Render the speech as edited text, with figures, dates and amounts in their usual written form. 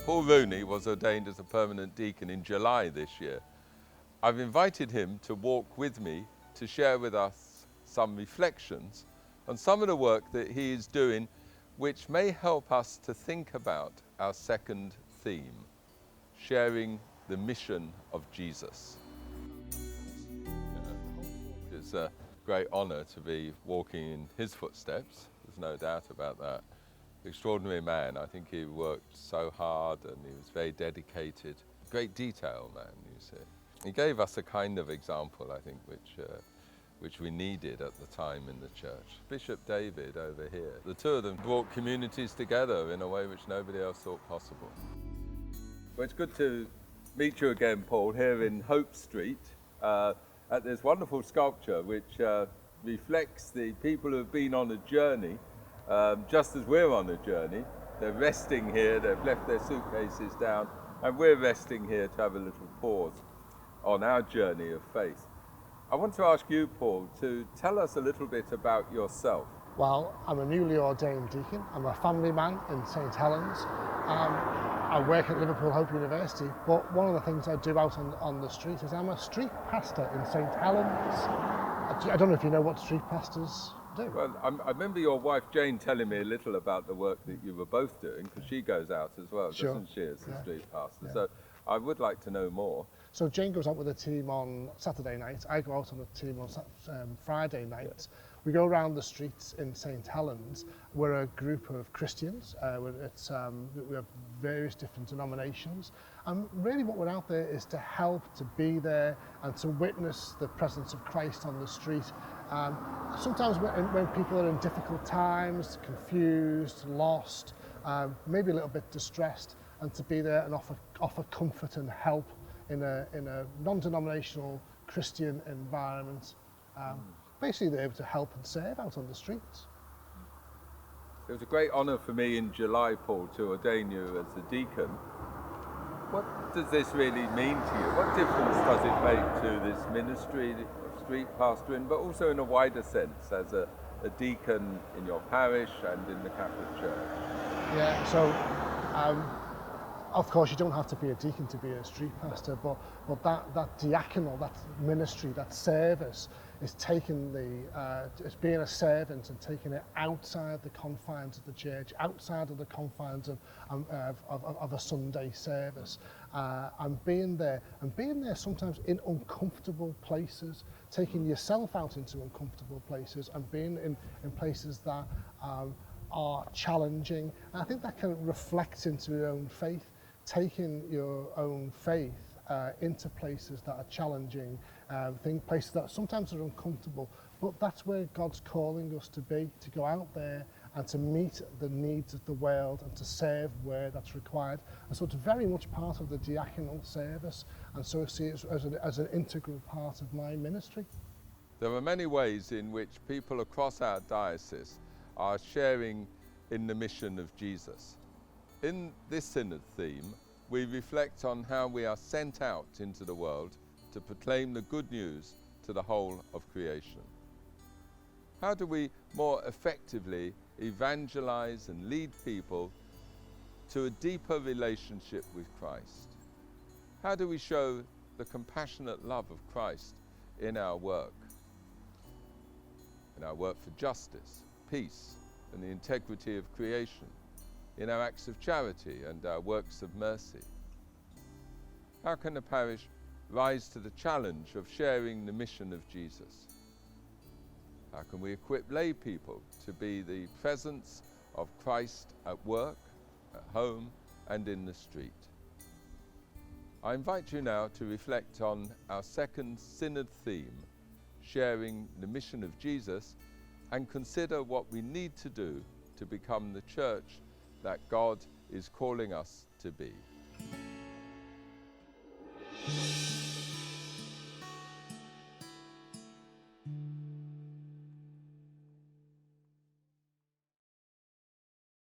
Paul Rooney was ordained as a permanent deacon in July this year. I've invited him to walk with me to share with us some reflections on some of the work that he is doing, which may help us to think about our second theme, sharing the mission of Jesus. It's a great honour to be walking in his footsteps, there's no doubt about that. Extraordinary man. I think he worked so hard and he was very dedicated. Great detail man, you see. He gave us a kind of example, I think, which we needed at the time in the church. Bishop David over here. The two of them brought communities together in a way which nobody else thought possible. Well, it's good to meet you again, Paul, here in Hope Street at this wonderful sculpture which reflects the people who have been on a journey. Just as we're on a journey, they're resting here, they've left their suitcases down, and we're resting here to have a little pause on our journey of faith. I want to ask you, Paul, to tell us a little bit about yourself. Well, I'm a newly ordained deacon. I'm a family man in St Helens. I work at Liverpool Hope University, but one of the things I do out on the street is I'm a street pastor in St Helens. I don't know if you know what street pastors do. Well, I remember your wife Jane telling me a little about the work that you were both doing, because she goes out as well, doesn't she, as a street pastor? Yeah. So I would like to know more. So Jane goes out with a team on Saturday night. I go out on a team on Friday night. Yeah. We go around the streets in St Helens. We're a group of Christians. We have various different denominations. And really what we're out there is to help, to be there and to witness the presence of Christ on the street. Sometimes when people are in difficult times, confused, lost, maybe a little bit distressed, and to be there and offer comfort and help in a non-denominational Christian environment. Basically they're able to help and serve out on the streets. It was a great honour for me in July, Paul, to ordain you as a deacon. What does this really mean to you? What difference does it make to this ministry of street pastoring, but also in a wider sense as a deacon in your parish and in the Catholic Church? Yeah, so of course you don't have to be a deacon to be a street pastor, but that diaconal, that ministry, that service is it's being a servant and taking it outside the confines of the church, outside of the confines of a Sunday service, and being there sometimes in uncomfortable places, taking yourself out into uncomfortable places and being in places that are challenging. And I think that can reflect into your own faith, taking your own faith into places that are challenging, places that sometimes are uncomfortable, but that's where God's calling us to be, to go out there and to meet the needs of the world and to serve where that's required. And so it's very much part of the diaconal service, and so I see it as an integral part of my ministry. There are many ways in which people across our diocese are sharing in the mission of Jesus. In this Synod theme, we reflect on how we are sent out into the world to proclaim the good news to the whole of creation. How do we more effectively evangelize and lead people to a deeper relationship with Christ? How do we show the compassionate love of Christ in our work for justice, peace, and the integrity of creation, in our acts of charity and our works of mercy? How can the parish rise to the challenge of sharing the mission of Jesus? How can we equip lay people to be the presence of Christ at work, at home, and in the street? I invite you now to reflect on our second Synod theme, sharing the mission of Jesus, and consider what we need to do to become the church that God is calling us to be.